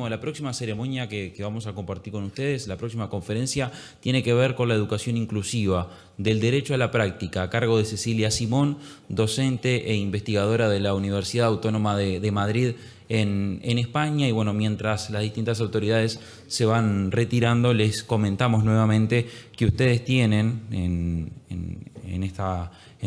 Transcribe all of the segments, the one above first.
la próxima ceremonia que vamos a compartir con ustedes, la próxima conferencia, tiene que ver con la educación inclusiva, del derecho a la práctica, a cargo de Cecilia Simón, docente e investigadora de la Universidad Autónoma de Madrid en España. Y bueno, mientras las distintas autoridades se van retirando, les comentamos nuevamente que ustedes tienen en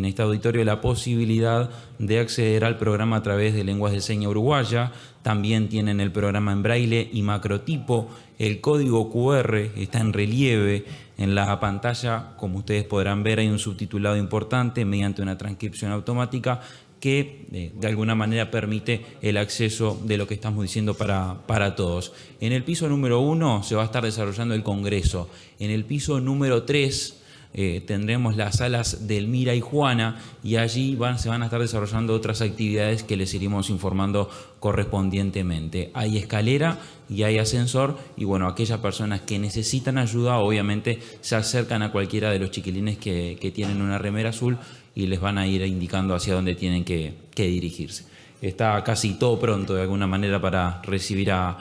este auditorio la posibilidad de acceder al programa a través de Lenguas de Señas Uruguaya. También tienen el programa en braille y macrotipo. El código QR está en relieve en la pantalla. Como ustedes podrán ver, hay un subtitulado importante mediante una transcripción automática que de alguna manera permite el acceso de lo que estamos diciendo para todos. En el piso número 1 se va a estar desarrollando el Congreso. En el piso número 3 tendremos las salas de Elmira y Juana, y allí se van a estar desarrollando otras actividades que les iremos informando correspondientemente. Hay escalera y hay ascensor, y bueno, aquellas personas que necesitan ayuda obviamente se acercan a cualquiera de los chiquilines que tienen una remera azul y les van a ir indicando hacia dónde tienen que dirigirse. Está casi todo pronto de alguna manera para recibir a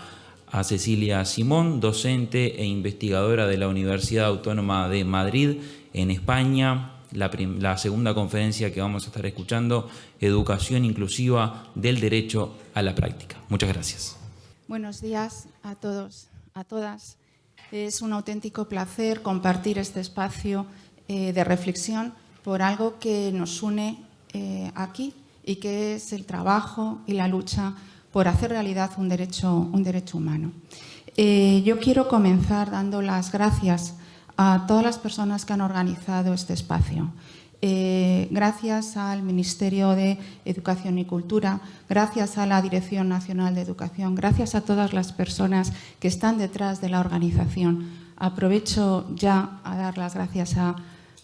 Cecilia Simón, docente e investigadora de la Universidad Autónoma de Madrid en España. La segunda conferencia que vamos a estar escuchando, Educación Inclusiva del Derecho a la Práctica. Muchas gracias. Buenos días a todos, a todas. Es un auténtico placer compartir este espacio de reflexión por algo que nos une aquí, y que es el trabajo y la lucha por hacer realidad un derecho humano. Yo quiero comenzar dando las gracias a todas las personas que han organizado este espacio. Gracias al Ministerio de Educación y Cultura, gracias a la Dirección Nacional de Educación, gracias a todas las personas que están detrás de la organización. Aprovecho ya a dar las gracias a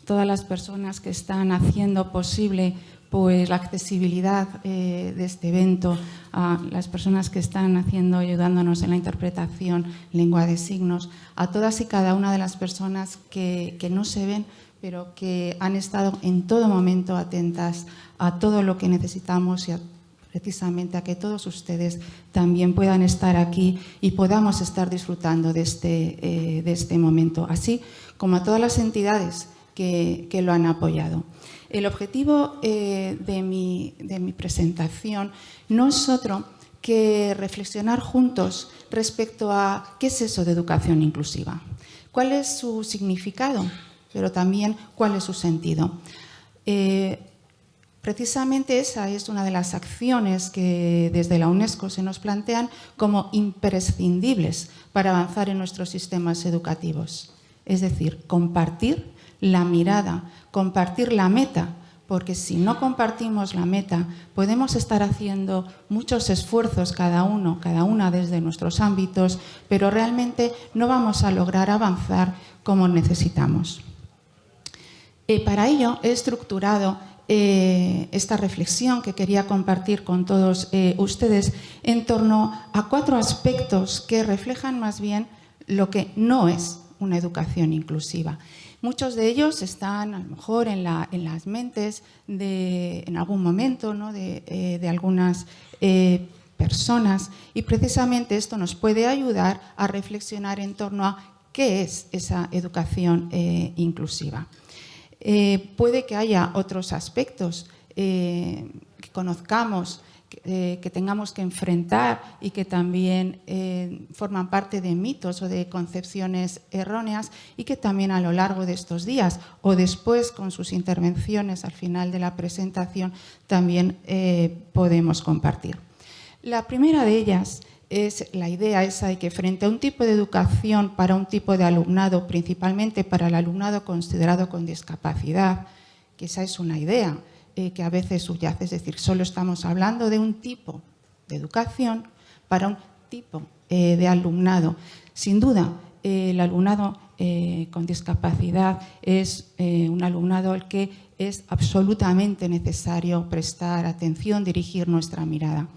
todas las personas que están haciendo posible la accesibilidad de este evento, a las personas que están ayudándonos en la interpretación, lengua de signos, a todas y cada una de las personas que no se ven, pero que han estado en todo momento atentas a todo lo que necesitamos y precisamente a que todos ustedes también puedan estar aquí y podamos estar disfrutando de este momento, así como a todas las entidades que lo han apoyado. El objetivo de mi presentación no es otro que reflexionar juntos respecto a qué es eso de educación inclusiva, cuál es su significado, pero también cuál es su sentido. Precisamente esa es una de las acciones que desde la UNESCO se nos plantean como imprescindibles para avanzar en nuestros sistemas educativos. Es decir, compartir la mirada, compartir la meta, porque si no compartimos la meta, podemos estar haciendo muchos esfuerzos cada una desde nuestros ámbitos, pero realmente no vamos a lograr avanzar como necesitamos. Para ello he estructurado esta reflexión que quería compartir con todos ustedes en torno a 4 aspectos que reflejan más bien lo que no es una educación inclusiva. Muchos de ellos están a lo mejor en las mentes en algún momento, ¿no? de algunas personas, y precisamente esto nos puede ayudar a reflexionar en torno a qué es esa educación inclusiva. Puede que haya otros aspectos que conozcamos, que tengamos que enfrentar y que también forman parte de mitos o de concepciones erróneas, y que también a lo largo de estos días o después con sus intervenciones al final de la presentación también podemos compartir. La primera de ellas es la idea esa de que frente a un tipo de educación para un tipo de alumnado, principalmente para el alumnado considerado con discapacidad, que esa es una idea que a veces subyace, es decir, solo estamos hablando de un tipo de educación para un tipo de alumnado. Sin duda, el alumnado con discapacidad es un alumnado al que es absolutamente necesario prestar atención, dirigir nuestra mirada.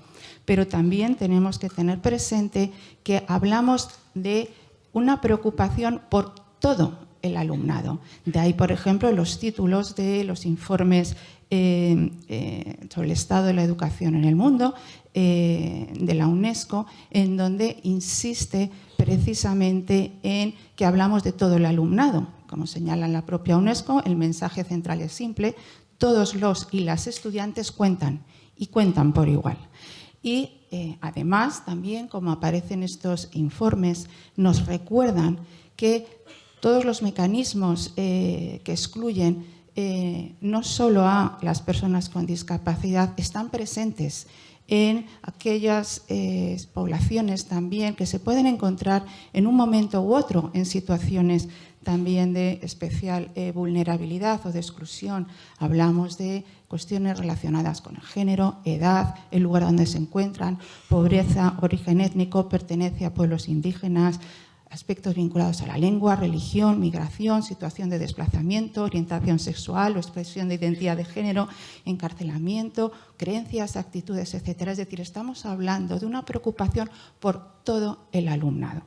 Pero también tenemos que tener presente que hablamos de una preocupación por todo el alumnado. De ahí, por ejemplo, los títulos de los informes sobre el estado de la educación en el mundo, de la UNESCO, en donde insiste precisamente en que hablamos de todo el alumnado. Como señala la propia UNESCO, el mensaje central es simple: todos los y las estudiantes cuentan, y cuentan por igual. Y además, también, como aparece en estos informes, nos recuerdan que todos los mecanismos que excluyen no solo a las personas con discapacidad están presentes en aquellas poblaciones también que se pueden encontrar en un momento u otro en situaciones también de especial vulnerabilidad o de exclusión. Hablamos de cuestiones relacionadas con el género, edad, el lugar donde se encuentran, pobreza, origen étnico, pertenencia a pueblos indígenas, aspectos vinculados a la lengua, religión, migración, situación de desplazamiento, orientación sexual o expresión de identidad de género, encarcelamiento, creencias, actitudes, etc. Es decir, estamos hablando de una preocupación por todo el alumnado.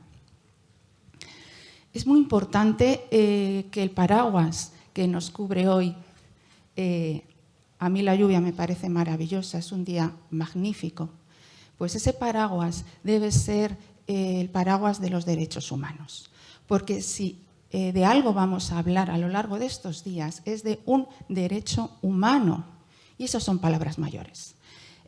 Es muy importante que el paraguas que nos cubre hoy, a mí la lluvia me parece maravillosa, es un día magnífico, pues ese paraguas debe ser el paraguas de los derechos humanos. Porque si de algo vamos a hablar a lo largo de estos días es de un derecho humano, y esas son palabras mayores.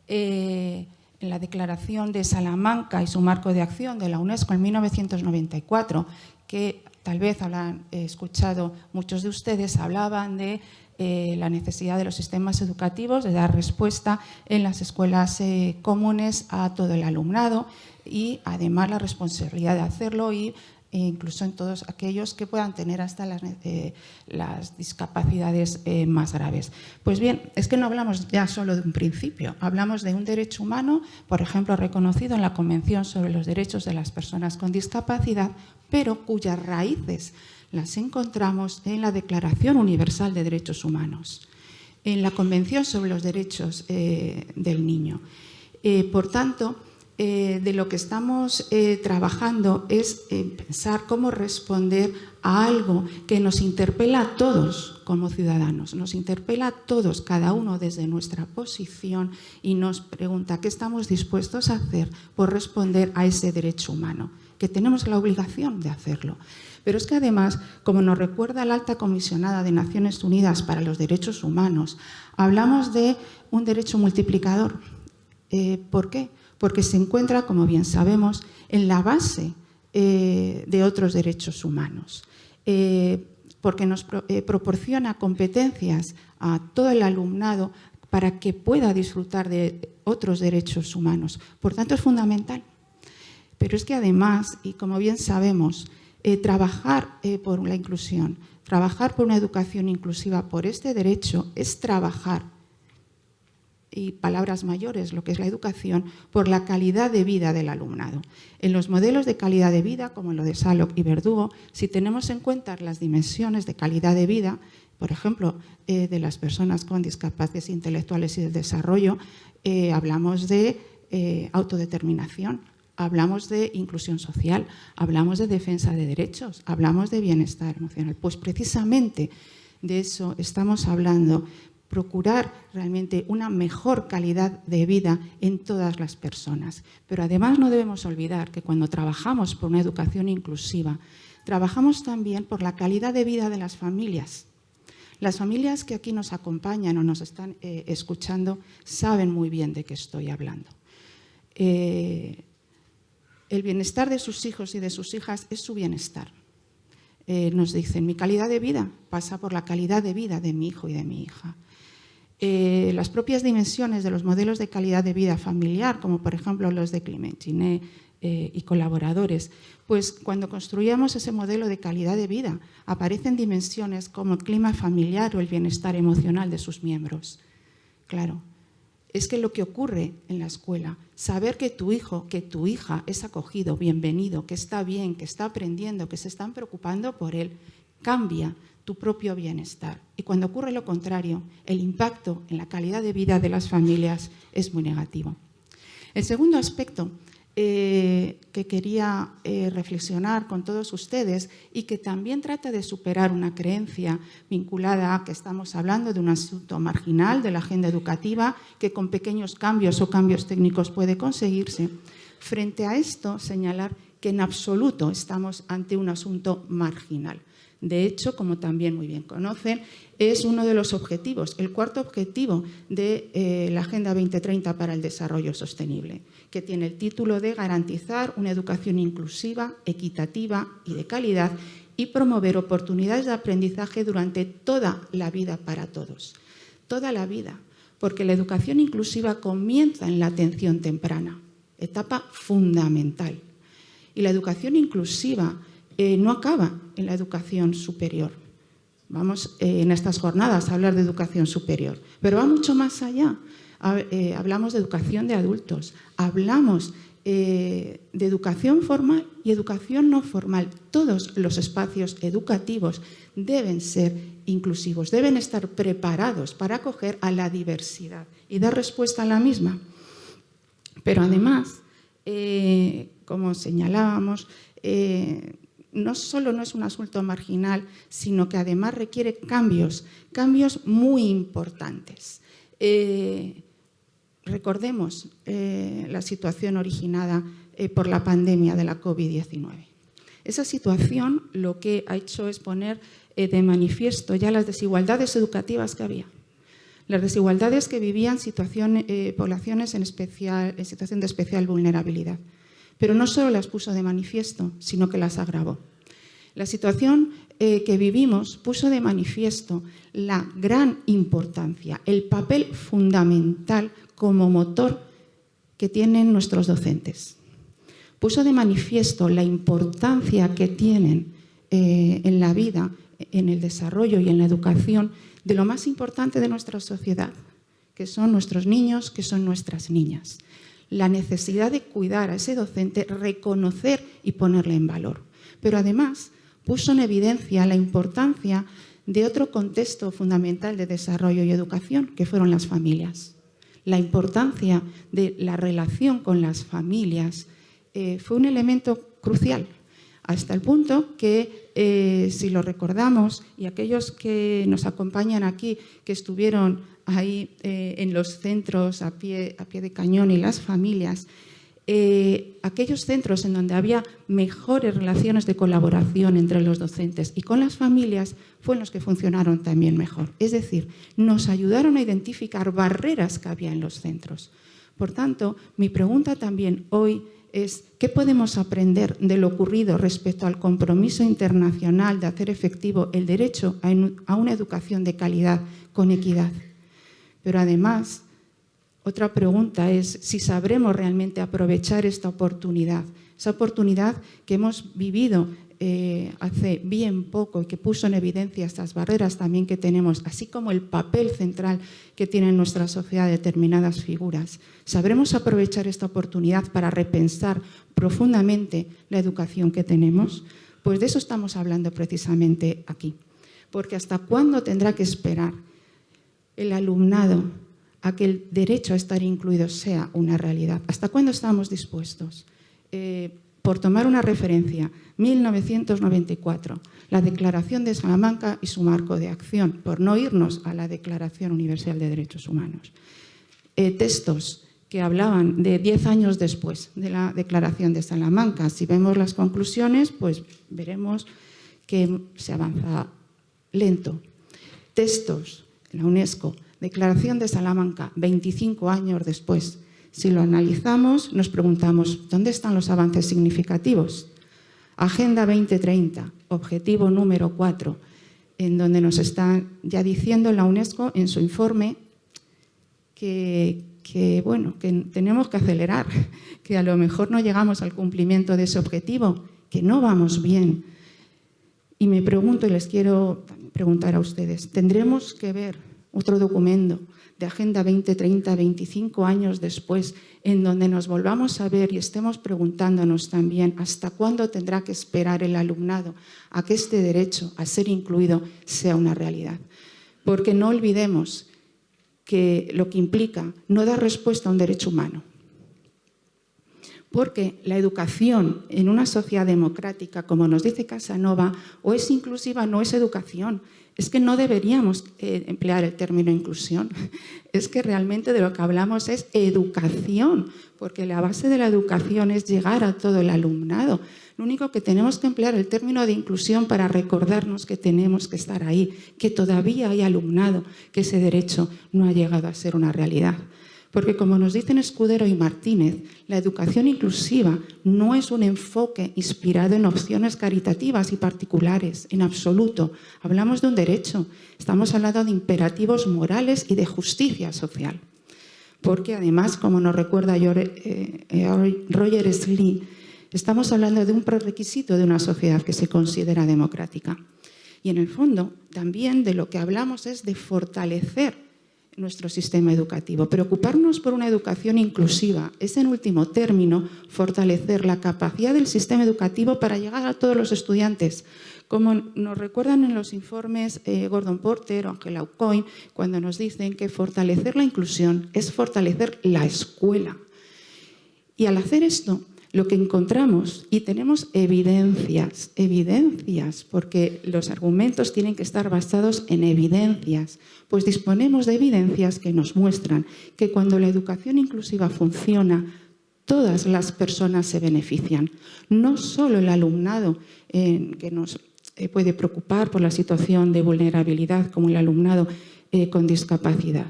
En la Declaración de Salamanca y su marco de acción de la UNESCO en 1994, que tal vez habrán escuchado muchos de ustedes, hablaban de la necesidad de los sistemas educativos de dar respuesta en las escuelas comunes a todo el alumnado y además la responsabilidad de hacerlo e incluso en todos aquellos que puedan tener hasta las discapacidades más graves. Pues bien, es que no hablamos ya solo de un principio, hablamos de un derecho humano, por ejemplo, reconocido en la Convención sobre los Derechos de las Personas con Discapacidad, pero cuyas raíces las encontramos en la Declaración Universal de Derechos Humanos, en la Convención sobre los Derechos del Niño. Por tanto, de lo que estamos trabajando es pensar cómo responder a algo que nos interpela a todos como ciudadanos, nos interpela a todos, cada uno desde nuestra posición, y nos pregunta qué estamos dispuestos a hacer por responder a ese derecho humano, que tenemos la obligación de hacerlo. Pero es que además, como nos recuerda la Alta Comisionada de Naciones Unidas para los Derechos Humanos, hablamos de un derecho multiplicador. ¿Por qué? Porque se encuentra, como bien sabemos, en la base de otros derechos humanos, porque nos proporciona competencias a todo el alumnado para que pueda disfrutar de otros derechos humanos. Por tanto, es fundamental. Pero es que además, y como bien sabemos, trabajar por la inclusión, trabajar por una educación inclusiva, por este derecho, es trabajar, y palabras mayores, lo que es la educación, por la calidad de vida del alumnado. En los modelos de calidad de vida, como lo de Salok y Verdugo, si tenemos en cuenta las dimensiones de calidad de vida, por ejemplo, de las personas con discapacidades intelectuales y del desarrollo, hablamos de autodeterminación, hablamos de inclusión social, hablamos de defensa de derechos, hablamos de bienestar emocional. Pues precisamente de eso estamos hablando, procurar realmente una mejor calidad de vida en todas las personas. Pero además no debemos olvidar que cuando trabajamos por una educación inclusiva, trabajamos también por la calidad de vida de las familias. Las familias que aquí nos acompañan o nos están escuchando saben muy bien de qué estoy hablando. El bienestar de sus hijos y de sus hijas es su bienestar. Nos dicen, mi calidad de vida pasa por la calidad de vida de mi hijo y de mi hija. Las propias dimensiones de los modelos de calidad de vida familiar, como por ejemplo los de Clement Giné y colaboradores, pues cuando construíamos ese modelo de calidad de vida aparecen dimensiones como el clima familiar o el bienestar emocional de sus miembros. Claro, es que lo que ocurre en la escuela, saber que tu hijo, que tu hija es acogido, bienvenido, que está bien, que está aprendiendo, que se están preocupando por él, cambia tu propio bienestar. Y cuando ocurre lo contrario, el impacto en la calidad de vida de las familias es muy negativo. El segundo aspecto que quería reflexionar con todos ustedes y que también trata de superar una creencia vinculada a que estamos hablando de un asunto marginal de la agenda educativa que con pequeños cambios o cambios técnicos puede conseguirse. Frente a esto, señalar que en absoluto estamos ante un asunto marginal. De hecho, como también muy bien conocen, es uno de los objetivos, el cuarto objetivo de la Agenda 2030 para el Desarrollo Sostenible, que tiene el título de garantizar una educación inclusiva, equitativa y de calidad y promover oportunidades de aprendizaje durante toda la vida para todos. Toda la vida, porque la educación inclusiva comienza en la atención temprana, etapa fundamental. Y la educación inclusiva no acaba en la educación superior. Vamos en estas jornadas a hablar de educación superior, pero va mucho más allá. Hablamos de educación de adultos, hablamos de educación formal y educación no formal. Todos los espacios educativos deben ser inclusivos, deben estar preparados para acoger a la diversidad y dar respuesta a la misma. Pero además, como señalábamos, no solo no es un asunto marginal, sino que además requiere cambios muy importantes. Recordemos la situación originada por la pandemia de la COVID-19. Esa situación lo que ha hecho es poner de manifiesto ya las desigualdades educativas que había. Las desigualdades que vivían poblaciones en situación de especial vulnerabilidad. Pero no solo las puso de manifiesto, sino que las agravó. La situación que vivimos puso de manifiesto la gran importancia, el papel fundamental como motor que tienen nuestros docentes. Puso de manifiesto la importancia que tienen en la vida, en el desarrollo y en la educación de lo más importante de nuestra sociedad, que son nuestros niños, que son nuestras niñas. La necesidad de cuidar a ese docente, reconocer y ponerle en valor. Pero además puso en evidencia la importancia de otro contexto fundamental de desarrollo y educación, que fueron las familias. La importancia de la relación con las familias fue un elemento crucial, hasta el punto que, si lo recordamos, y aquellos que nos acompañan aquí, que estuvieron ahí en los centros a pie de cañón y las familias, aquellos centros en donde había mejores relaciones de colaboración entre los docentes y con las familias fueron los que funcionaron también mejor. Es decir, nos ayudaron a identificar barreras que había en los centros. Por tanto, mi pregunta también hoy es ¿qué podemos aprender de lo ocurrido respecto al compromiso internacional de hacer efectivo el derecho a una educación de calidad con equidad? Pero además, otra pregunta es si sabremos realmente aprovechar esta oportunidad que hemos vivido hace bien poco y que puso en evidencia estas barreras también que tenemos, así como el papel central que tiene en nuestra sociedad determinadas figuras. ¿Sabremos aprovechar esta oportunidad para repensar profundamente la educación que tenemos? Pues de eso estamos hablando precisamente aquí. Porque ¿hasta cuándo tendrá que esperar el alumnado a que el derecho a estar incluido sea una realidad? ¿Hasta cuándo estamos dispuestos? Por tomar una referencia, 1994, la Declaración de Salamanca y su marco de acción, por no irnos a la Declaración Universal de Derechos Humanos. Textos que hablaban de 10 años después de la Declaración de Salamanca. Si vemos las conclusiones, pues veremos que se avanza lento. Textos, la UNESCO, Declaración de Salamanca, 25 años después. Si lo analizamos, nos preguntamos, ¿dónde están los avances significativos? Agenda 2030, objetivo número 4, en donde nos está ya diciendo la UNESCO en su informe que tenemos que acelerar, que a lo mejor no llegamos al cumplimiento de ese objetivo, que no vamos bien. Y me pregunto, y les quiero preguntar a ustedes, ¿tendremos que ver otro documento de Agenda 2030, 25 años después, en donde nos volvamos a ver y estemos preguntándonos también hasta cuándo tendrá que esperar el alumnado a que este derecho a ser incluido sea una realidad? Porque no olvidemos que lo que implica no dar respuesta a un derecho humano. Porque la educación en una sociedad democrática, como nos dice Casanova, o es inclusiva o no es educación. Es que no deberíamos emplear el término inclusión. Es que realmente de lo que hablamos es educación, porque la base de la educación es llegar a todo el alumnado. Lo único que tenemos que emplear el término de inclusión para recordarnos que tenemos que estar ahí, que todavía hay alumnado, que ese derecho no ha llegado a ser una realidad. Porque como nos dicen Escudero y Martínez, la educación inclusiva no es un enfoque inspirado en opciones caritativas y particulares, en absoluto. Hablamos de un derecho, estamos hablando de imperativos morales y de justicia social. Porque además, como nos recuerda Roger Slee, estamos hablando de un prerequisito de una sociedad que se considera democrática. Y en el fondo, también de lo que hablamos es de fortalecer nuestro sistema educativo. Preocuparnos por una educación inclusiva es, en último término, fortalecer la capacidad del sistema educativo para llegar a todos los estudiantes. Como nos recuerdan en los informes Gordon Porter o Angela Aucoin, cuando nos dicen que fortalecer la inclusión es fortalecer la escuela. Y al hacer esto, lo que encontramos, y tenemos evidencias, porque los argumentos tienen que estar basados en evidencias, pues disponemos de evidencias que nos muestran que cuando la educación inclusiva funciona, todas las personas se benefician. No solo el alumnado que nos puede preocupar por la situación de vulnerabilidad, como el alumnado con discapacidad.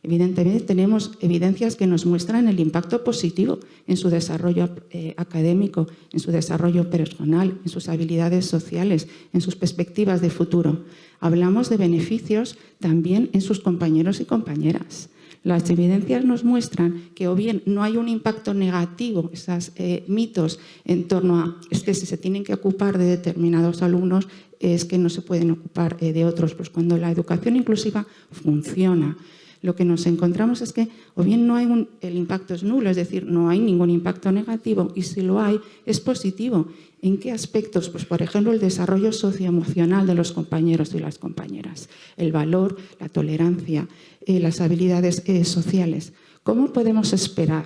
Evidentemente, tenemos evidencias que nos muestran el impacto positivo en su desarrollo académico, en su desarrollo personal, en sus habilidades sociales, en sus perspectivas de futuro. Hablamos de beneficios también en sus compañeros y compañeras. Las evidencias nos muestran que o bien no hay un impacto negativo, esos mitos en torno a es que si se tienen que ocupar de determinados alumnos es que no se pueden ocupar de otros. Pues cuando la educación inclusiva funciona, lo que nos encontramos es que o bien no hay el impacto es nulo, es decir, no hay ningún impacto negativo, y si lo hay, es positivo. ¿En qué aspectos? Pues, por ejemplo, el desarrollo socioemocional de los compañeros y las compañeras, el valor, la tolerancia, las habilidades sociales. ¿Cómo podemos esperar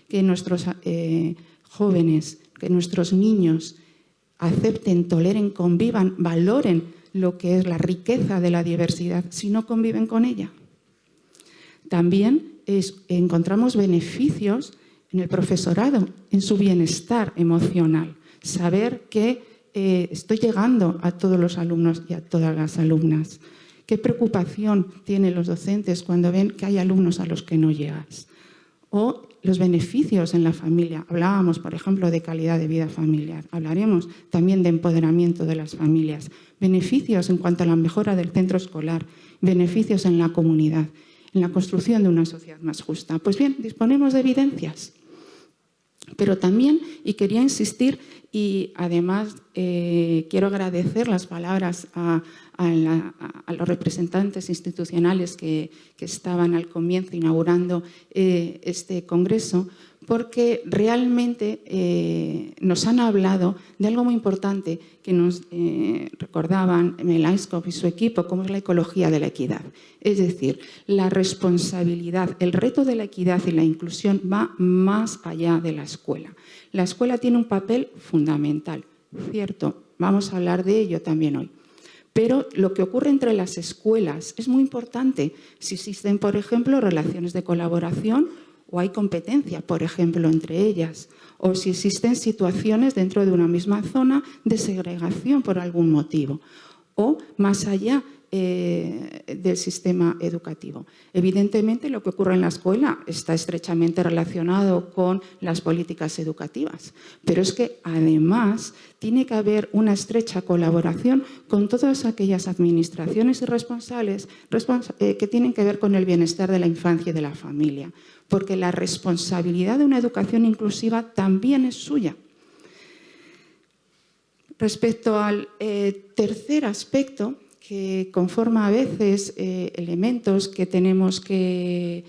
que nuestros jóvenes, que nuestros niños acepten, toleren, convivan, valoren lo que es la riqueza de la diversidad si no conviven con ella? También encontramos beneficios en el profesorado, en su bienestar emocional. Saber que estoy llegando a todos los alumnos y a todas las alumnas. ¿Qué preocupación tienen los docentes cuando ven que hay alumnos a los que no llegas? O los beneficios en la familia. Hablábamos, por ejemplo, de calidad de vida familiar. Hablaremos también de empoderamiento de las familias. Beneficios en cuanto a la mejora del centro escolar. Beneficios en la comunidad, en la construcción de una sociedad más justa. Pues bien, disponemos de evidencias. Pero también, y quería insistir, y además quiero agradecer las palabras a los representantes institucionales que estaban al comienzo inaugurando este congreso, porque realmente nos han hablado de algo muy importante que nos recordaban Melaiskov y su equipo, como es la ecología de la equidad. Es decir, la responsabilidad, el reto de la equidad y la inclusión va más allá de la escuela. La escuela tiene un papel fundamental, cierto, vamos a hablar de ello también hoy. Pero lo que ocurre entre las escuelas es muy importante. Si existen, por ejemplo, relaciones de colaboración o hay competencia, por ejemplo, entre ellas, o si existen situaciones dentro de una misma zona de segregación por algún motivo, o más allá del sistema educativo. Evidentemente, lo que ocurre en la escuela está estrechamente relacionado con las políticas educativas, pero es que además tiene que haber una estrecha colaboración con todas aquellas administraciones y responsables que tienen que ver con el bienestar de la infancia y de la familia, porque la responsabilidad de una educación inclusiva también es suya. Respecto al tercer aspecto, que conforma a veces elementos que tenemos que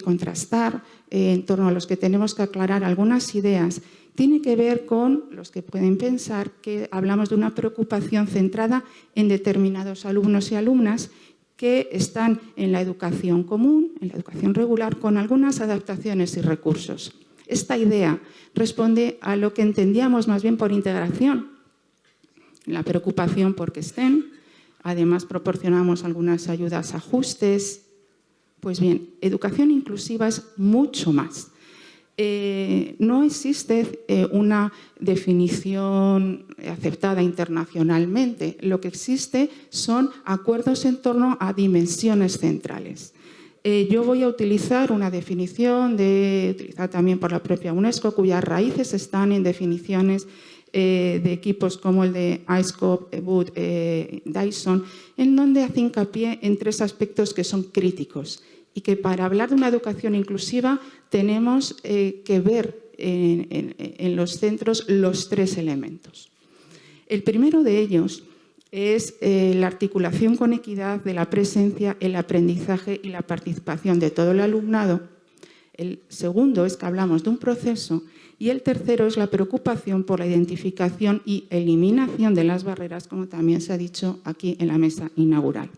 contrastar, en torno a los que tenemos que aclarar algunas ideas, tiene que ver con los que pueden pensar que hablamos de una preocupación centrada en determinados alumnos y alumnas que están en la educación común, en la educación regular, con algunas adaptaciones y recursos. Esta idea responde a lo que entendíamos más bien por integración, la preocupación por que estén. Además, proporcionamos algunas ayudas, ajustes. Pues bien, educación inclusiva es mucho más. No existe una definición aceptada internacionalmente. Lo que existe son acuerdos en torno a dimensiones centrales. Yo voy a utilizar una definición utilizada también por la propia UNESCO, cuyas raíces están en definiciones de equipos como el de ISCOP, Wood, Dyson, en donde hace hincapié en 3 aspectos que son críticos y que para hablar de una educación inclusiva tenemos que ver en los centros los 3 elementos. El primero de ellos es la articulación con equidad de la presencia, el aprendizaje y la participación de todo el alumnado. El segundo es que hablamos de un proceso y el tercero es la preocupación por la identificación y eliminación de las barreras, como también se ha dicho aquí en la mesa inaugural.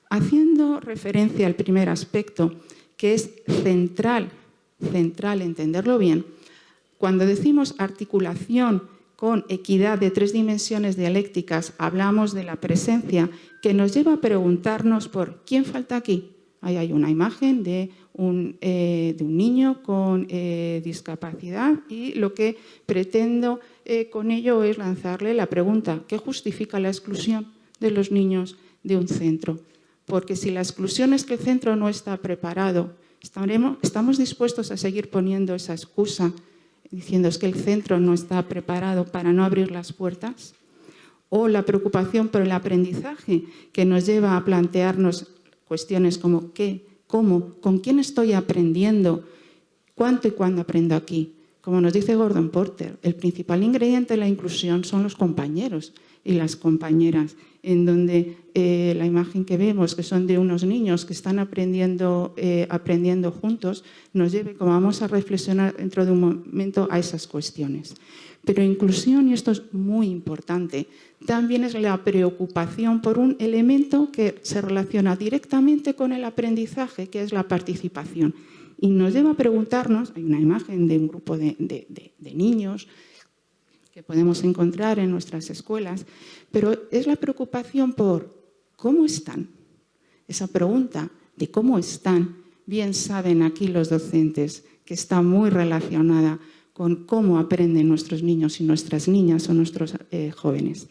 Haciendo referencia al primer aspecto, que es central entenderlo bien, cuando decimos articulación con equidad de 3 dimensiones dialécticas, hablamos de la presencia que nos lleva a preguntarnos por ¿quién falta aquí? Ahí hay una imagen de un niño con discapacidad y lo que pretendo con ello es lanzarle la pregunta ¿qué justifica la exclusión de los niños de un centro? Porque si la exclusión es que el centro no está preparado, ¿estamos dispuestos a seguir poniendo esa excusa diciendo es que el centro no está preparado para no abrir las puertas? O la preocupación por el aprendizaje que nos lleva a plantearnos cuestiones como ¿qué? ¿Cómo? ¿Con quién estoy aprendiendo? ¿Cuánto y cuándo aprendo aquí? Como nos dice Gordon Porter, el principal ingrediente de la inclusión son los compañeros y las compañeras, en donde la imagen que vemos, que son de unos niños que están aprendiendo juntos, nos lleve, como vamos a reflexionar dentro de un momento, a esas cuestiones. Pero inclusión, y esto es muy importante, también es la preocupación por un elemento que se relaciona directamente con el aprendizaje, que es la participación. Y nos lleva a preguntarnos, hay una imagen de un grupo de niños que podemos encontrar en nuestras escuelas, pero es la preocupación por ¿cómo están? Esa pregunta de cómo están, bien saben aquí los docentes que está muy relacionada con cómo aprenden nuestros niños y nuestras niñas o nuestros jóvenes.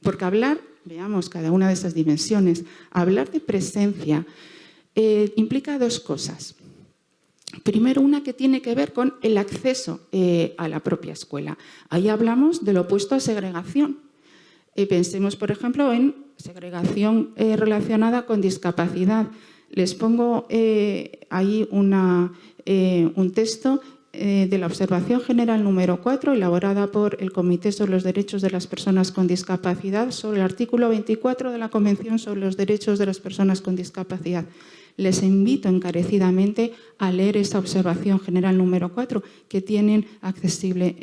Porque hablar, veamos cada una de esas dimensiones, hablar de presencia implica 2 cosas. Primero, una que tiene que ver con el acceso a la propia escuela. Ahí hablamos de lo opuesto a segregación. Pensemos, por ejemplo, en segregación relacionada con discapacidad. Les pongo ahí un texto de la Observación General número 4, elaborada por el Comité sobre los Derechos de las Personas con Discapacidad, sobre el artículo 24 de la Convención sobre los Derechos de las Personas con Discapacidad. Les invito encarecidamente a leer esta Observación General número 4, que tienen accesible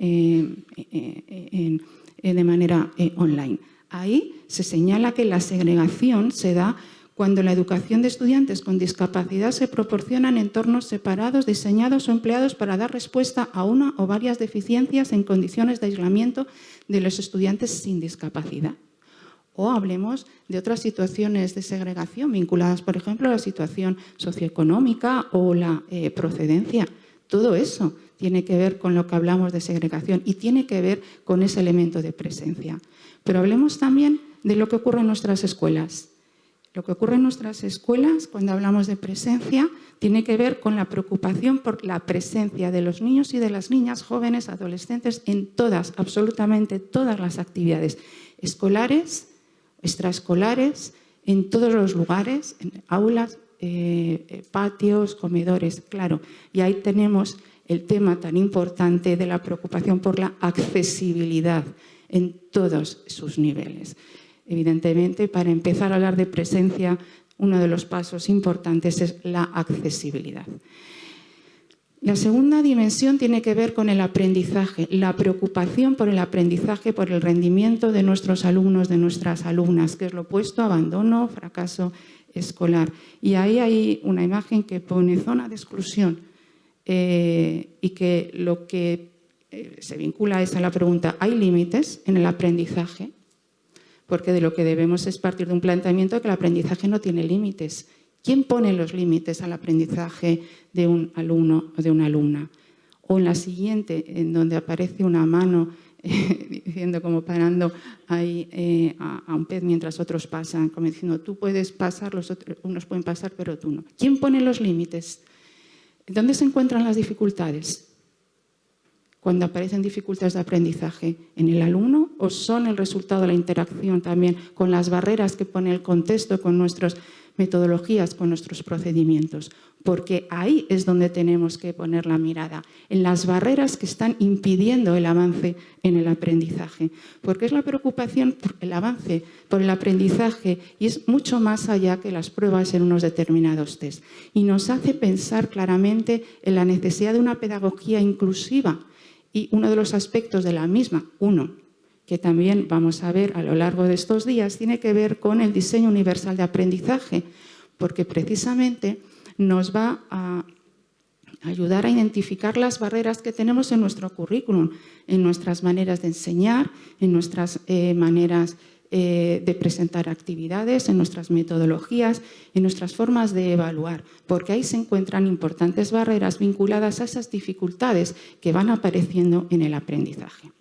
de manera online. Ahí se señala que la segregación se da cuando la educación de estudiantes con discapacidad se proporciona en entornos separados, diseñados o empleados para dar respuesta a una o varias deficiencias en condiciones de aislamiento de los estudiantes sin discapacidad. O hablemos de otras situaciones de segregación vinculadas, por ejemplo, a la situación socioeconómica o la procedencia. Todo eso tiene que ver con lo que hablamos de segregación y tiene que ver con ese elemento de presencia. Pero hablemos también de lo que ocurre en nuestras escuelas. Lo que ocurre en nuestras escuelas, cuando hablamos de presencia, tiene que ver con la preocupación por la presencia de los niños y de las niñas, jóvenes, adolescentes, en todas, absolutamente todas las actividades escolares, extraescolares, en todos los lugares, en aulas, patios, comedores, claro. Y ahí tenemos el tema tan importante de la preocupación por la accesibilidad en todos sus niveles. Evidentemente, para empezar a hablar de presencia, uno de los pasos importantes es la accesibilidad. La segunda dimensión tiene que ver con el aprendizaje, la preocupación por el aprendizaje, por el rendimiento de nuestros alumnos, de nuestras alumnas, que es lo opuesto a abandono, fracaso escolar. Y ahí hay una imagen que pone zona de exclusión. y que lo que se vincula es a la pregunta, ¿hay límites en el aprendizaje? Porque de lo que debemos es partir de un planteamiento de que el aprendizaje no tiene límites. ¿Quién pone los límites al aprendizaje de un alumno o de una alumna? O en la siguiente, en donde aparece una mano diciendo como parando ahí a un pez mientras otros pasan, como diciendo tú puedes pasar, unos pueden pasar pero tú no. ¿Quién pone los límites? ¿Dónde se encuentran las dificultades? Cuando aparecen dificultades de aprendizaje, ¿en el alumno o son el resultado de la interacción también con las barreras que pone el contexto, con nuestras metodologías, con nuestros procedimientos? Porque ahí es donde tenemos que poner la mirada, en las barreras que están impidiendo el avance en el aprendizaje. Porque es la preocupación por el avance, por el aprendizaje, y es mucho más allá que las pruebas en unos determinados test. Y nos hace pensar claramente en la necesidad de una pedagogía inclusiva. Y uno de los aspectos de la misma, que también vamos a ver a lo largo de estos días, tiene que ver con el diseño universal de aprendizaje, porque precisamente nos va a ayudar a identificar las barreras que tenemos en nuestro currículum, en nuestras maneras de enseñar, en nuestras maneras de presentar actividades, en nuestras metodologías, en nuestras formas de evaluar, porque ahí se encuentran importantes barreras vinculadas a esas dificultades que van apareciendo en el aprendizaje.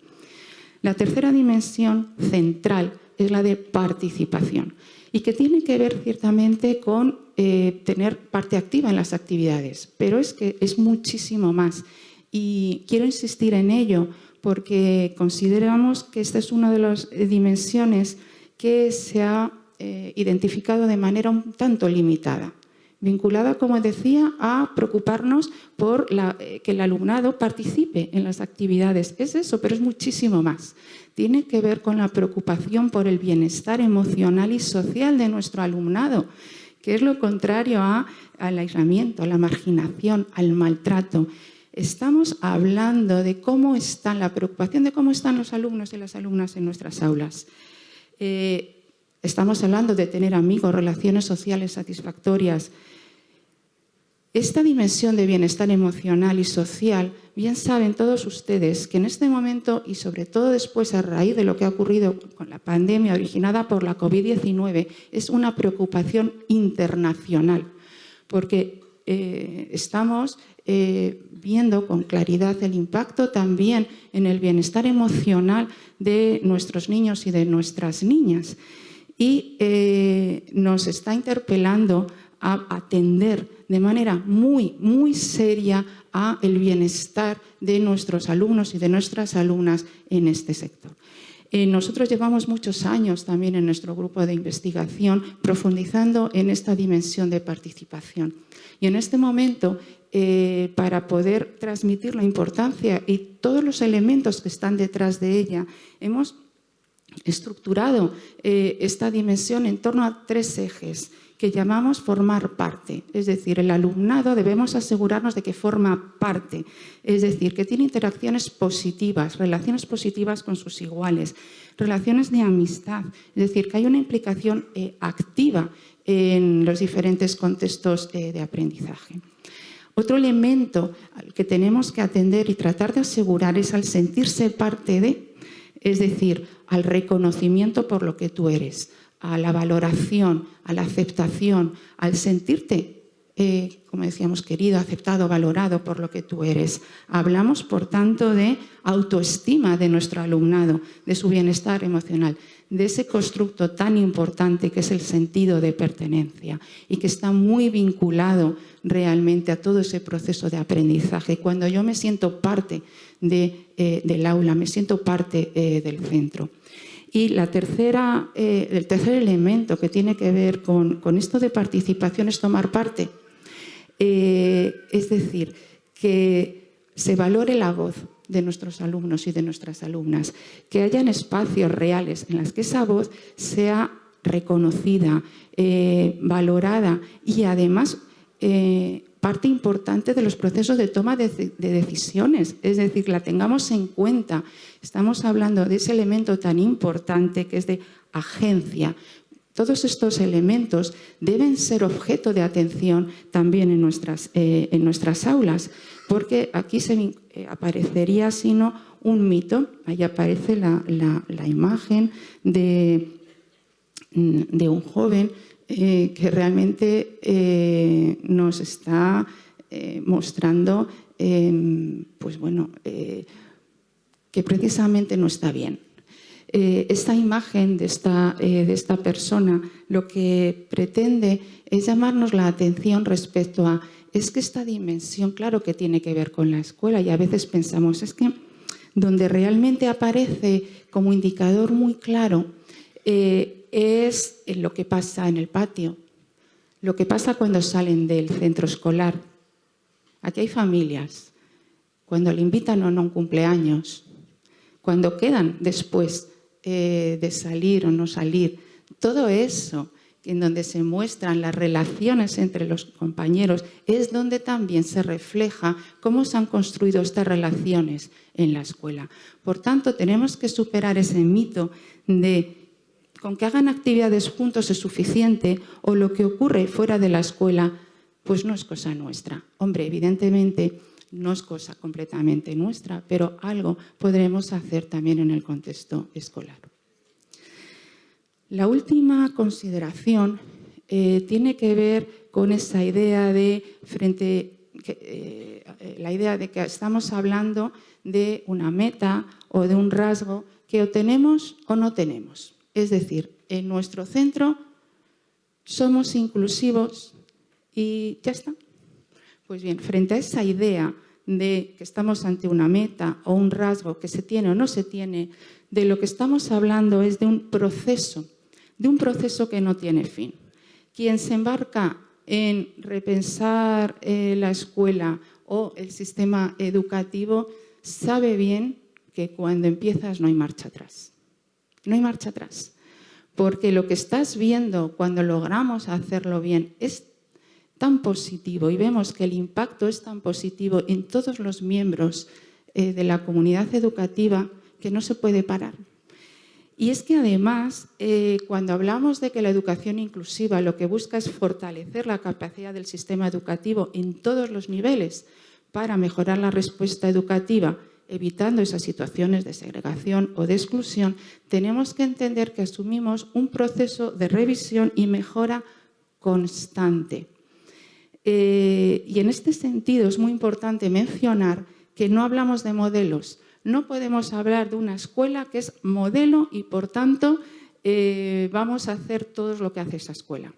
La tercera dimensión central es la de participación y que tiene que ver ciertamente con tener parte activa en las actividades, pero es que es muchísimo más y quiero insistir en ello porque consideramos que esta es una de las dimensiones que se ha identificado de manera un tanto limitada, vinculada, como decía, a preocuparnos por que el alumnado participe en las actividades. Es eso, pero es muchísimo más. Tiene que ver con la preocupación por el bienestar emocional y social de nuestro alumnado, que es lo contrario al aislamiento, a la marginación, al maltrato. Estamos hablando de cómo está la preocupación de cómo están los alumnos y las alumnas en nuestras aulas. Estamos hablando de tener amigos, relaciones sociales satisfactorias. Esta dimensión de bienestar emocional y social, bien saben todos ustedes que en este momento y sobre todo después a raíz de lo que ha ocurrido con la pandemia originada por la COVID-19, es una preocupación internacional, porque estamos viendo con claridad el impacto también en el bienestar emocional de nuestros niños y de nuestras niñas. Y nos está interpelando a atender de manera muy, muy seria a el bienestar de nuestros alumnos y de nuestras alumnas en este sector. Nosotros llevamos muchos años también en nuestro grupo de investigación profundizando en esta dimensión de participación. Y en este momento, para poder transmitir la importancia y todos los elementos que están detrás de ella, hemos estructurado esta dimensión en torno a 3 ejes que llamamos formar parte. Es decir, el alumnado debemos asegurarnos de que forma parte, es decir, que tiene interacciones positivas, relaciones positivas con sus iguales, relaciones de amistad, es decir, que hay una implicación activa en los diferentes contextos de aprendizaje. Otro elemento al que tenemos que atender y tratar de asegurar es al sentirse parte de, es decir, al reconocimiento por lo que tú eres, a la valoración, a la aceptación, al sentirte, como decíamos, querido, aceptado, valorado por lo que tú eres. Hablamos, por tanto, de autoestima de nuestro alumnado, de su bienestar emocional, de ese constructo tan importante que es el sentido de pertenencia y que está muy vinculado realmente a todo ese proceso de aprendizaje. Cuando yo me siento parte del aula, me siento parte del centro. Y el tercer elemento que tiene que ver con esto de participación es tomar parte. Es decir, que se valore la voz de nuestros alumnos y de nuestras alumnas, que hayan espacios reales en los que esa voz sea reconocida, valorada y además parte importante de los procesos de toma de decisiones, es decir, la tengamos en cuenta. Estamos hablando de ese elemento tan importante que es de agencia. Todos estos elementos deben ser objeto de atención también en nuestras aulas, porque aquí aparecería sino un mito. Ahí aparece la imagen de un joven que realmente nos está mostrando pues bueno, que precisamente no está bien. Esta imagen de esta persona lo que pretende es llamarnos la atención respecto a, es que esta dimensión, claro que tiene que ver con la escuela, y a veces pensamos, es que donde realmente aparece como indicador muy claro es lo que pasa en el patio, lo que pasa cuando salen del centro escolar. Aquí hay familias, cuando le invitan o no a un cumpleaños, cuando quedan después de salir o no salir, todo eso en donde se muestran las relaciones entre los compañeros es donde también se refleja cómo se han construido estas relaciones en la escuela. Por tanto, tenemos que superar ese mito de con que hagan actividades juntos es suficiente o lo que ocurre fuera de la escuela pues no es cosa nuestra. Hombre, evidentemente no es cosa completamente nuestra, pero algo podremos hacer también en el contexto escolar. La última consideración tiene que ver con esa idea de la idea de que estamos hablando de una meta o de un rasgo que o tenemos o no tenemos. Es decir, en nuestro centro somos inclusivos y ya está. Pues bien, frente a esa idea de que estamos ante una meta o un rasgo que se tiene o no se tiene, de lo que estamos hablando es de un proceso que no tiene fin. Quien se embarca en repensar la escuela o el sistema educativo sabe bien que cuando empiezas no hay marcha atrás. No hay marcha atrás, porque lo que estás viendo cuando logramos hacerlo bien es tan positivo y vemos que el impacto es tan positivo en todos los miembros de la comunidad educativa que no se puede parar. Y es que además, cuando hablamos de que la educación inclusiva lo que busca es fortalecer la capacidad del sistema educativo en todos los niveles para mejorar la respuesta educativa, evitando esas situaciones de segregación o de exclusión, tenemos que entender que asumimos un proceso de revisión y mejora constante. Y en este sentido es muy importante mencionar que no hablamos de modelos. No podemos hablar de una escuela que es modelo y, por tanto, vamos a hacer todo lo que hace esa escuela.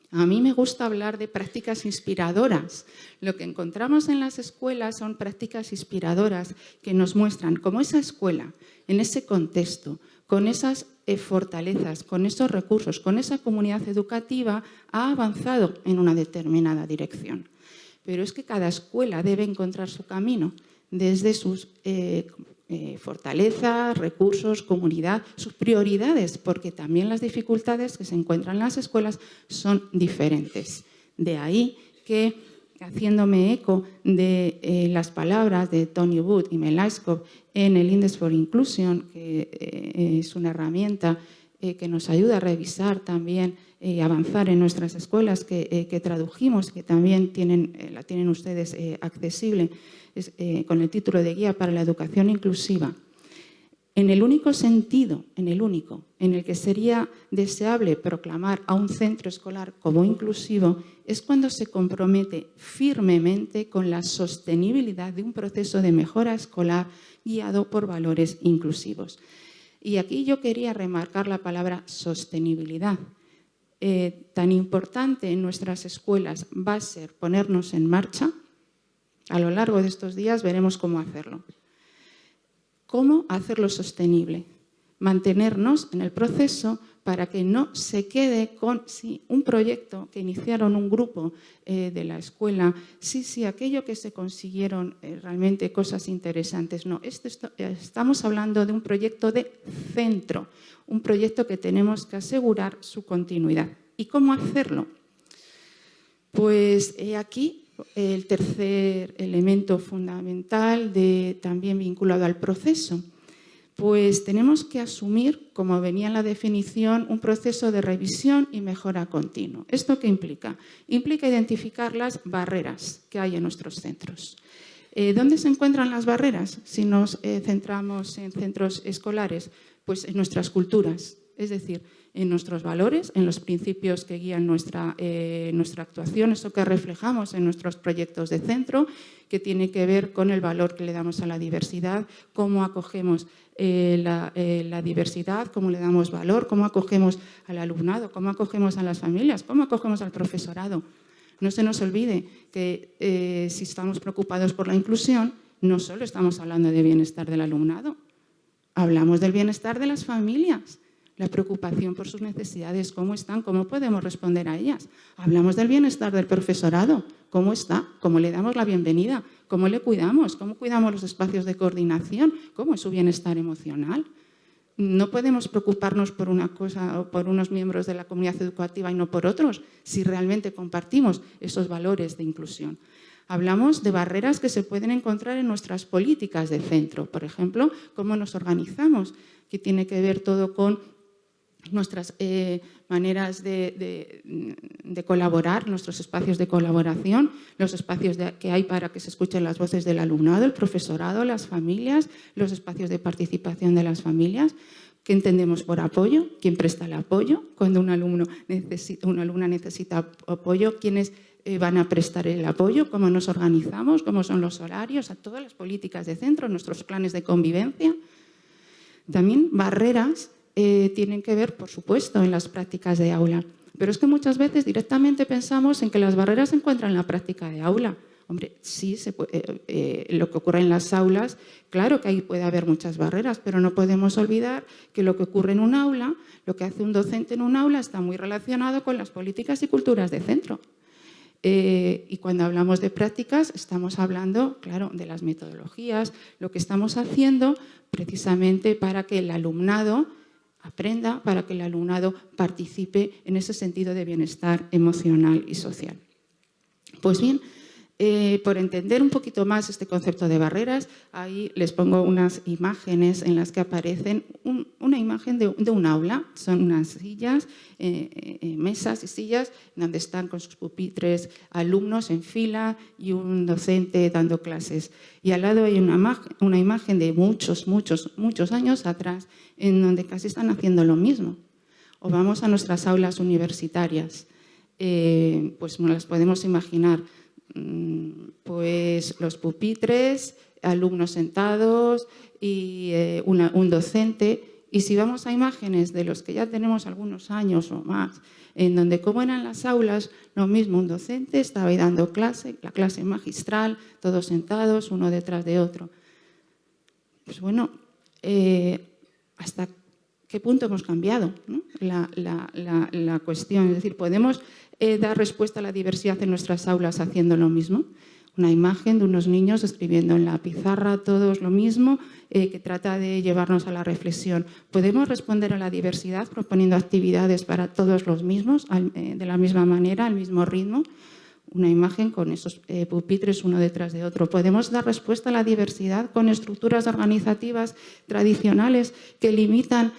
A mí me gusta hablar de prácticas inspiradoras. Lo que encontramos en las escuelas son prácticas inspiradoras que nos muestran cómo esa escuela, en ese contexto, con esas fortalezas, con esos recursos, con esa comunidad educativa, ha avanzado en una determinada dirección. Pero es que cada escuela debe encontrar su camino desde sus fortalezas, recursos, comunidad, sus prioridades, porque también las dificultades que se encuentran en las escuelas son diferentes. De ahí que, haciéndome eco de las palabras de Tony Wood y Mel Eiskov en el Index for Inclusion, que es una herramienta que nos ayuda a revisar también y avanzar en nuestras escuelas, que tradujimos, que también la tienen ustedes accesible, con el título de Guía para la Educación Inclusiva. En el único sentido, en el que sería deseable proclamar a un centro escolar como inclusivo, es cuando se compromete firmemente con la sostenibilidad de un proceso de mejora escolar guiado por valores inclusivos. Y aquí yo quería remarcar la palabra sostenibilidad. Tan importante en nuestras escuelas va a ser ponernos en marcha. A lo largo de estos días veremos cómo hacerlo. ¿Cómo hacerlo sostenible? Mantenernos en el proceso para que no se quede con un proyecto que iniciaron un grupo de la escuela, sí, aquello que se consiguieron realmente cosas interesantes. No, estamos hablando de un proyecto de centro, un proyecto que tenemos que asegurar su continuidad. ¿Y cómo hacerlo? Pues aquí el tercer elemento fundamental también vinculado al proceso. Pues tenemos que asumir, como venía en la definición, un proceso de revisión y mejora continuo. ¿Esto qué implica? Implica identificar las barreras que hay en nuestros centros. ¿Dónde se encuentran las barreras si nos centramos en centros escolares? Pues en nuestras culturas, es decir, en nuestros valores, en los principios que guían nuestra actuación, eso que reflejamos en nuestros proyectos de centro, que tiene que ver con el valor que le damos a la diversidad, cómo acogemos la diversidad, cómo le damos valor, cómo acogemos al alumnado, cómo acogemos a las familias, cómo acogemos al profesorado. No se nos olvide que si estamos preocupados por la inclusión, no solo estamos hablando de bienestar del alumnado, hablamos del bienestar de las familias, la preocupación por sus necesidades, cómo están, cómo podemos responder a ellas. Hablamos del bienestar del profesorado, cómo está, cómo le damos la bienvenida, cómo le cuidamos, cómo cuidamos los espacios de coordinación, cómo es su bienestar emocional. No podemos preocuparnos por una cosa o por unos miembros de la comunidad educativa y no por otros, si realmente compartimos esos valores de inclusión. Hablamos de barreras que se pueden encontrar en nuestras políticas de centro. Por ejemplo, cómo nos organizamos, que tiene que ver todo con nuestras maneras de colaborar, nuestros espacios de colaboración, los espacios que hay para que se escuchen las voces del alumnado, el profesorado, las familias, los espacios de participación de las familias. ¿Qué entendemos por apoyo? ¿Quién presta el apoyo? Cuando una alumna necesita apoyo, ¿quiénes van a prestar el apoyo? ¿Cómo nos organizamos? ¿Cómo son los horarios? A todas las políticas de centro, nuestros planes de convivencia. También barreras tienen que ver, por supuesto, en las prácticas de aula. Pero es que muchas veces directamente pensamos en que las barreras se encuentran en la práctica de aula. Hombre, sí, lo que ocurre en las aulas, claro que ahí puede haber muchas barreras, pero no podemos olvidar que lo que ocurre en un aula, lo que hace un docente en un aula, está muy relacionado con las políticas y culturas de centro. Y cuando hablamos de prácticas, estamos hablando, claro, de las metodologías, lo que estamos haciendo precisamente para que el alumnado aprenda, para que el alumnado participe en ese sentido de bienestar emocional y social. Pues bien, por entender un poquito más este concepto de barreras, ahí les pongo unas imágenes en las que aparecen una imagen de un aula. Son unas sillas, mesas y sillas donde están con sus pupitres alumnos en fila y un docente dando clases. Y al lado hay una imagen de muchos años atrás en donde casi están haciendo lo mismo. O vamos a nuestras aulas universitarias, pues nos las podemos imaginar. Pues los pupitres, alumnos sentados y un docente. Y si vamos a imágenes de los que ya tenemos algunos años o más, en donde como eran las aulas, lo mismo, un docente estaba ahí dando clase, la clase magistral, todos sentados, uno detrás de otro. Pues bueno, ¿hasta qué punto hemos cambiado, ¿no? la cuestión? Es decir, ¿podemos dar respuesta a la diversidad en nuestras aulas haciendo lo mismo? Una imagen de unos niños escribiendo en la pizarra todos lo mismo, que trata de llevarnos a la reflexión. ¿Podemos responder a la diversidad proponiendo actividades para todos los mismos, de la misma manera, al mismo ritmo? Una imagen con esos pupitres uno detrás de otro. ¿Podemos dar respuesta a la diversidad con estructuras organizativas tradicionales que limitan,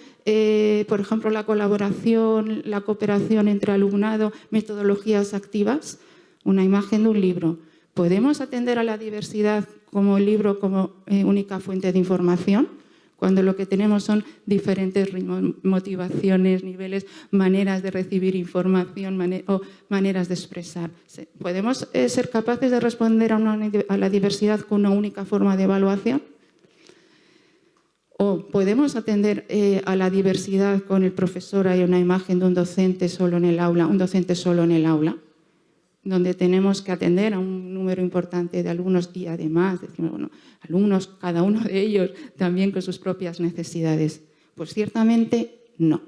por ejemplo, la colaboración, la cooperación entre alumnado, metodologías activas? Una imagen de un libro. ¿Podemos atender a la diversidad como libro, como única fuente de información? Cuando lo que tenemos son diferentes ritmos, motivaciones, niveles, maneras de recibir información o maneras de expresar. ¿Podemos ser capaces de responder a la diversidad con una única forma de evaluación? ¿O podemos atender a la diversidad con el profesor? Hay una imagen de un docente solo en el aula, donde tenemos que atender a un número importante de alumnos y además, decimos, bueno, alumnos, cada uno de ellos también con sus propias necesidades. Pues ciertamente no.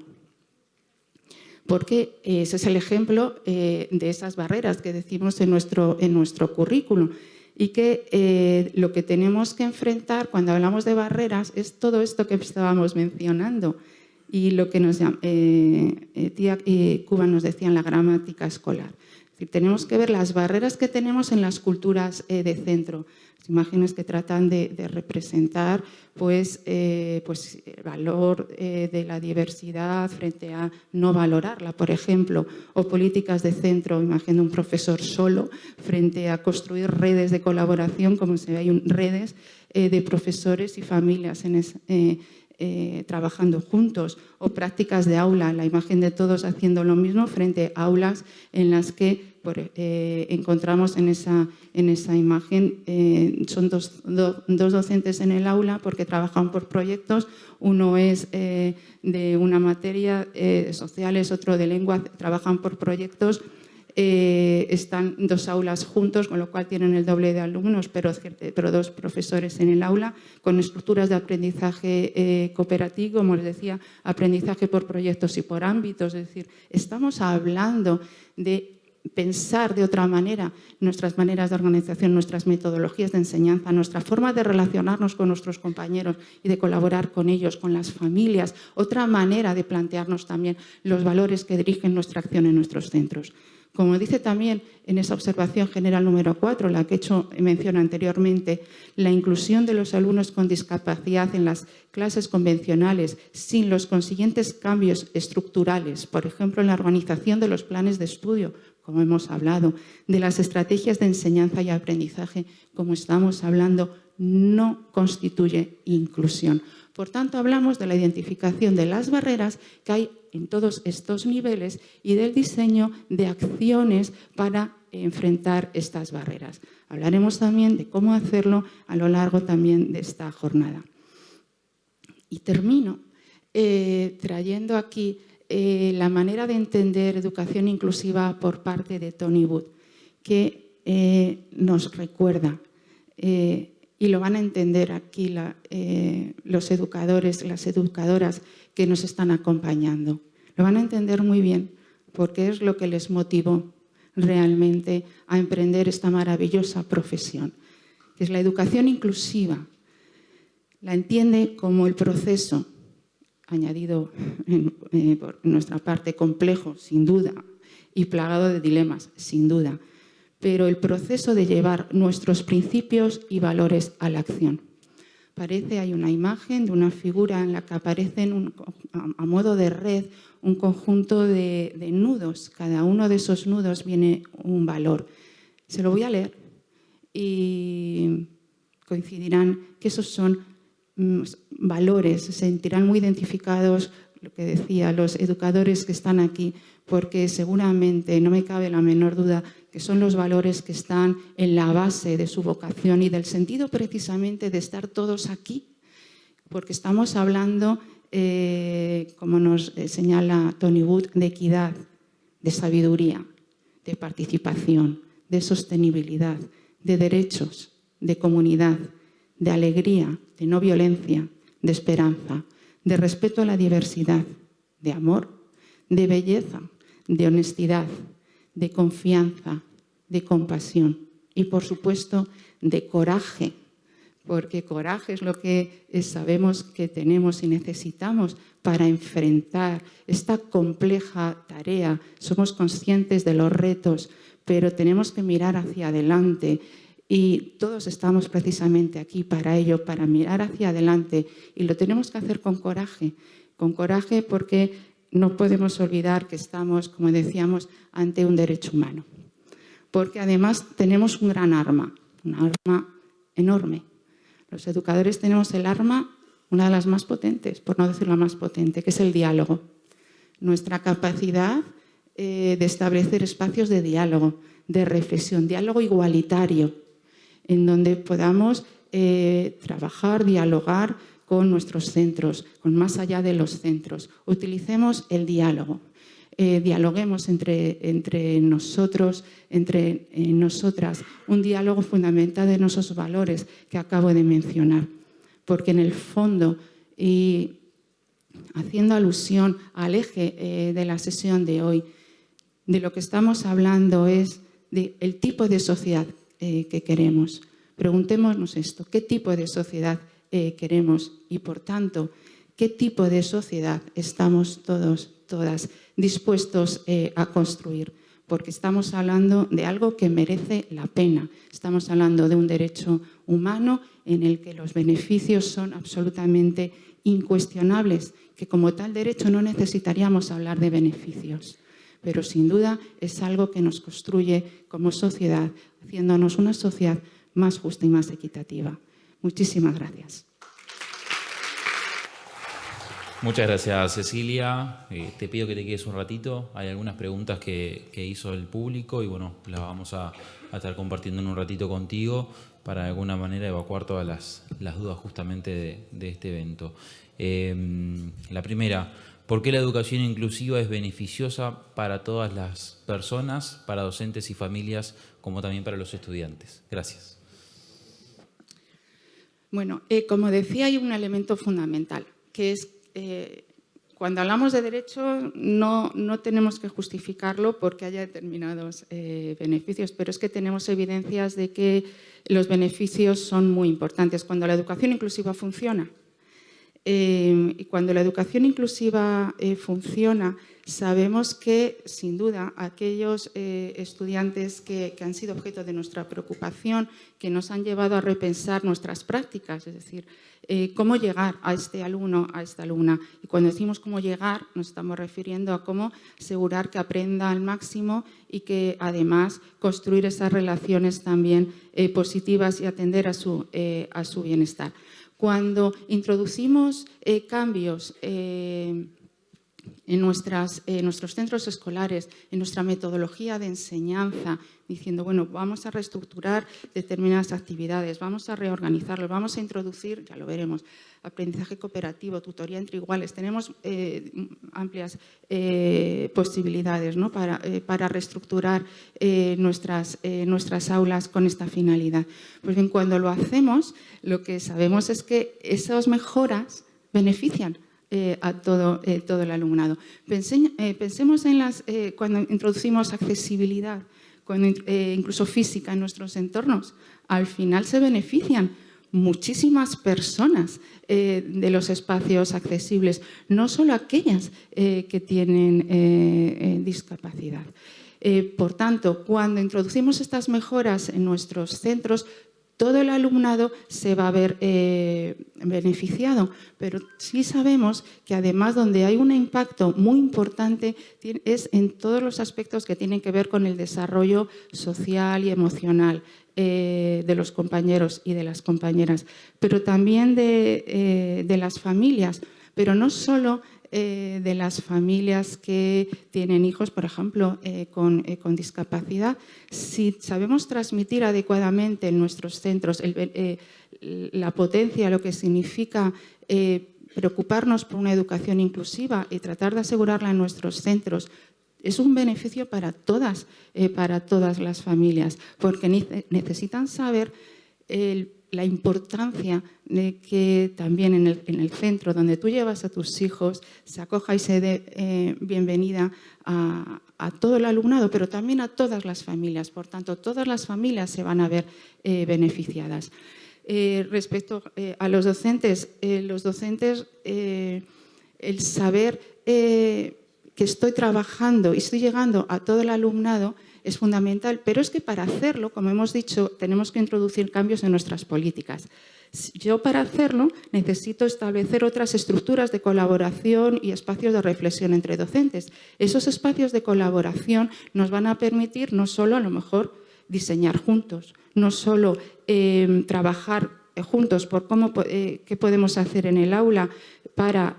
Porque ese es el ejemplo de esas barreras que decimos en nuestro currículum y que lo que tenemos que enfrentar cuando hablamos de barreras es todo esto que estábamos mencionando y lo que tía Cuba nos decía en la gramática escolar. Tenemos que ver las barreras que tenemos en las culturas de centro. imágenes que tratan de representar pues el valor de la diversidad frente a no valorarla, por ejemplo, o políticas de centro, imagen de un profesor solo, frente a construir redes de colaboración, como se ve, hay redes de profesores y familias trabajando juntos, o prácticas de aula, la imagen de todos haciendo lo mismo frente a aulas en las que encontramos en esa imagen, son dos docentes en el aula porque trabajan por proyectos, uno es de una materia sociales, otro de lengua, trabajan por proyectos. Están dos aulas juntos, con lo cual tienen el doble de alumnos, pero dos profesores en el aula, con estructuras de aprendizaje cooperativo, como les decía, aprendizaje por proyectos y por ámbitos. Es decir, estamos hablando de pensar de otra manera nuestras maneras de organización, nuestras metodologías de enseñanza, nuestra forma de relacionarnos con nuestros compañeros y de colaborar con ellos, con las familias, otra manera de plantearnos también los valores que dirigen nuestra acción en nuestros centros. Como dice también en esa observación general número 4, la que he hecho mención anteriormente, la inclusión de los alumnos con discapacidad en las clases convencionales sin los consiguientes cambios estructurales, por ejemplo, en la organización de los planes de estudio, como hemos hablado, de las estrategias de enseñanza y aprendizaje, como estamos hablando, no constituye inclusión. Por tanto, hablamos de la identificación de las barreras que hay en todos estos niveles y del diseño de acciones para enfrentar estas barreras. Hablaremos también de cómo hacerlo a lo largo también de esta jornada. Y termino trayendo aquí la manera de entender educación inclusiva por parte de Tony Wood, que nos recuerda, y lo van a entender aquí los educadores, las educadoras que nos están acompañando. Lo van a entender muy bien porque es lo que les motivó realmente a emprender esta maravillosa profesión, que es la educación inclusiva. La entiende como el proceso, añadido por nuestra parte, complejo, sin duda, y plagado de dilemas, sin duda, pero el proceso de llevar nuestros principios y valores a la acción. Hay una imagen de una figura en la que aparecen a modo de red un conjunto de nudos. Cada uno de esos nudos viene un valor. Se lo voy a leer y coincidirán que esos son valores, se sentirán muy identificados, lo que decía, los educadores que están aquí, porque seguramente, no me cabe la menor duda, que son los valores que están en la base de su vocación y del sentido precisamente de estar todos aquí, porque estamos hablando, como nos señala Tony Wood, de equidad, de sabiduría, de participación, de sostenibilidad, de derechos, de comunidad, de alegría, de no violencia, de esperanza, de respeto a la diversidad, de amor, de belleza, de honestidad, de confianza, de compasión y, por supuesto, de coraje, porque coraje es lo que sabemos que tenemos y necesitamos para enfrentar esta compleja tarea. Somos conscientes de los retos, pero tenemos que mirar hacia adelante y todos estamos precisamente aquí para ello, para mirar hacia adelante, y lo tenemos que hacer con coraje porque no podemos olvidar que estamos, como decíamos, ante un derecho humano. Porque además tenemos un gran arma, una arma enorme. Los educadores tenemos el arma, una de las más potentes, por no decir la más potente, que es el diálogo. Nuestra capacidad de establecer espacios de diálogo, de reflexión, diálogo igualitario, en donde podamos trabajar, dialogar con nuestros centros, con más allá de los centros. Utilicemos el diálogo, dialoguemos entre nosotros, entre nosotras, un diálogo fundamentado en esos valores que acabo de mencionar. Porque en el fondo, y haciendo alusión al eje de la sesión de hoy, de lo que estamos hablando es del tipo de sociedad que queremos. Preguntémonos esto, ¿qué tipo de sociedad queremos? Y por tanto, ¿qué tipo de sociedad estamos todos, todas dispuestos a construir? porque estamos hablando de algo que merece la pena. Estamos hablando de un derecho humano en el que los beneficios son absolutamente incuestionables, que como tal derecho no necesitaríamos hablar de beneficios. Pero sin duda es algo que nos construye como sociedad, haciéndonos una sociedad más justa y más equitativa. Muchísimas gracias. Muchas gracias, Cecilia. Te pido que te quedes un ratito. Hay algunas preguntas que hizo el público y bueno, las vamos a estar compartiendo en un ratito contigo para de alguna manera evacuar todas las dudas justamente de este evento. La primera, ¿por qué la educación inclusiva es beneficiosa para todas las personas, para docentes y familias, como también para los estudiantes? Gracias. Bueno, como decía, hay un elemento fundamental, que es cuando hablamos de derechos no tenemos que justificarlo porque haya determinados beneficios, pero es que tenemos evidencias de que los beneficios son muy importantes. Cuando la educación inclusiva funciona, y cuando la educación inclusiva funciona, sabemos que, sin duda, aquellos estudiantes que han sido objeto de nuestra preocupación, que nos han llevado a repensar nuestras prácticas, es decir, cómo llegar a este alumno, a esta alumna. Y cuando decimos cómo llegar, nos estamos refiriendo a cómo asegurar que aprenda al máximo y que, además, construir esas relaciones también positivas y atender a su bienestar. Cuando introducimos cambios en nuestros centros escolares, en nuestra metodología de enseñanza, diciendo, bueno, vamos a reestructurar determinadas actividades, vamos a reorganizarlo, vamos a introducir, ya lo veremos, aprendizaje cooperativo, tutoría entre iguales. Tenemos amplias posibilidades, ¿no?, para reestructurar nuestras aulas con esta finalidad. Pues bien, cuando lo hacemos, lo que sabemos es que esas mejoras benefician a todo el alumnado. Pensemos en cuando introducimos accesibilidad, incluso física en nuestros entornos, al final se benefician muchísimas personas de los espacios accesibles, no solo aquellas que tienen discapacidad. Por tanto, cuando introducimos estas mejoras en nuestros centros, todo el alumnado se va a ver beneficiado, pero sí sabemos que además donde hay un impacto muy importante es en todos los aspectos que tienen que ver con el desarrollo social y emocional de los compañeros y de las compañeras, pero también de las familias, pero no solo de las familias que tienen hijos, por ejemplo, con discapacidad. Si sabemos transmitir adecuadamente en nuestros centros la potencia, lo que significa preocuparnos por una educación inclusiva y tratar de asegurarla en nuestros centros, es un beneficio para todas las familias, porque necesitan saber la importancia de que también en el centro donde tú llevas a tus hijos se acoja y se dé bienvenida a todo el alumnado, pero también a todas las familias. Por tanto, todas las familias se van a ver beneficiadas. Respecto a los docentes, el saber que estoy trabajando y estoy llegando a todo el alumnado es fundamental, pero es que para hacerlo, como hemos dicho, tenemos que introducir cambios en nuestras políticas. Yo para hacerlo necesito establecer otras estructuras de colaboración y espacios de reflexión entre docentes. Esos espacios de colaboración nos van a permitir no solo a lo mejor diseñar juntos, no solo trabajar juntos por qué podemos hacer en el aula para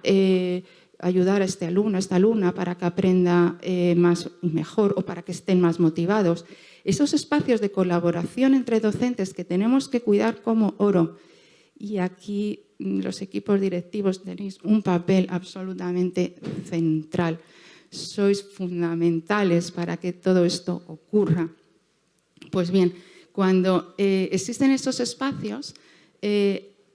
ayudar a este alumno, a esta alumna, para que aprenda más y mejor o para que estén más motivados. Esos espacios de colaboración entre docentes que tenemos que cuidar como oro. Y aquí los equipos directivos tenéis un papel absolutamente central. Sois fundamentales para que todo esto ocurra. Pues bien, cuando existen estos espacios,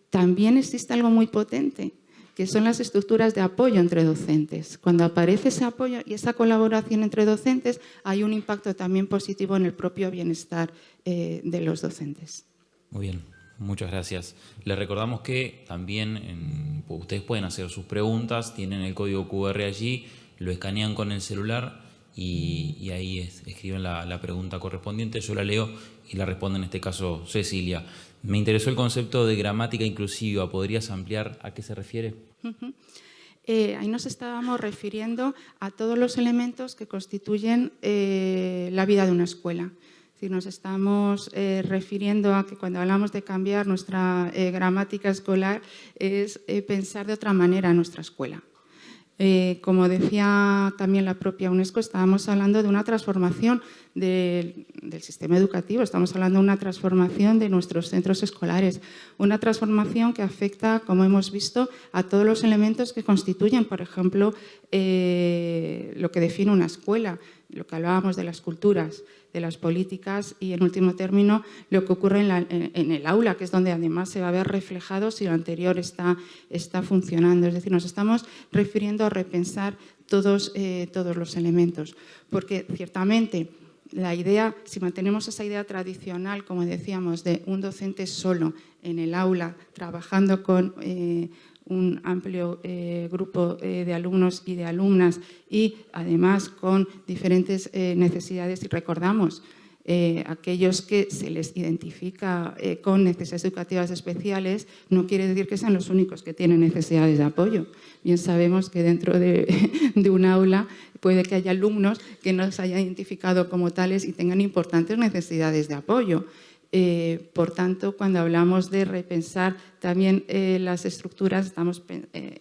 también existe algo muy potente, que son las estructuras de apoyo entre docentes. Cuando aparece ese apoyo y esa colaboración entre docentes, hay un impacto también positivo en el propio bienestar de los docentes. Muy bien, muchas gracias. Les recordamos que también ustedes pueden hacer sus preguntas, tienen el código QR allí, lo escanean con el celular y ahí escriben la pregunta correspondiente. Yo la leo y la responde en este caso Cecilia. Me interesó el concepto de gramática inclusiva. ¿Podrías ampliar a qué se refiere? Ahí nos estábamos refiriendo a todos los elementos que constituyen la vida de una escuela. Es decir, nos estamos refiriendo a que cuando hablamos de cambiar nuestra gramática escolar es pensar de otra manera nuestra escuela. Como decía también la propia UNESCO, estábamos hablando de una transformación del sistema educativo, estamos hablando de una transformación de nuestros centros escolares, una transformación que afecta, como hemos visto, a todos los elementos que constituyen, por ejemplo, lo que define una escuela, lo que hablábamos de las culturas, de las políticas y, en último término, lo que ocurre en el aula, que es donde además se va a ver reflejado si lo anterior está funcionando. Es decir, nos estamos refiriendo a repensar todos los elementos, porque ciertamente la idea, si mantenemos esa idea tradicional, como decíamos, de un docente solo en el aula, trabajando con un amplio grupo de alumnos y de alumnas y además con diferentes necesidades, y recordamos aquellos que se les identifica con necesidades educativas especiales, no quiere decir que sean los únicos que tienen necesidades de apoyo. Bien sabemos que dentro de un aula puede que haya alumnos que no se hayan identificado como tales y tengan importantes necesidades de apoyo. Por tanto, cuando hablamos de repensar también las estructuras, estamos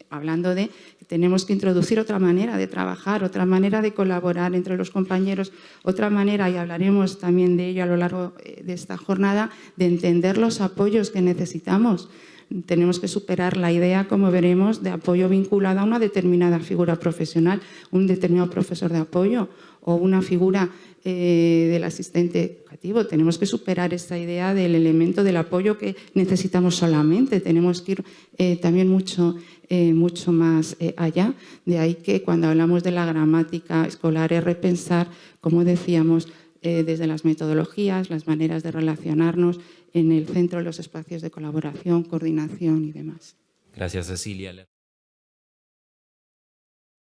hablando de que tenemos que introducir otra manera de trabajar, otra manera de colaborar entre los compañeros, otra manera, y hablaremos también de ello a lo largo de esta jornada, de entender los apoyos que necesitamos. Tenemos que superar la idea, como veremos, de apoyo vinculado a una determinada figura profesional, un determinado profesor de apoyo o una figura del asistente educativo. Tenemos que superar esta idea del elemento del apoyo que necesitamos solamente. Tenemos que ir también mucho más allá. De ahí que cuando hablamos de la gramática escolar es repensar, como decíamos, desde las metodologías, las maneras de relacionarnos en el centro de los espacios de colaboración, coordinación y demás. Gracias, Cecilia.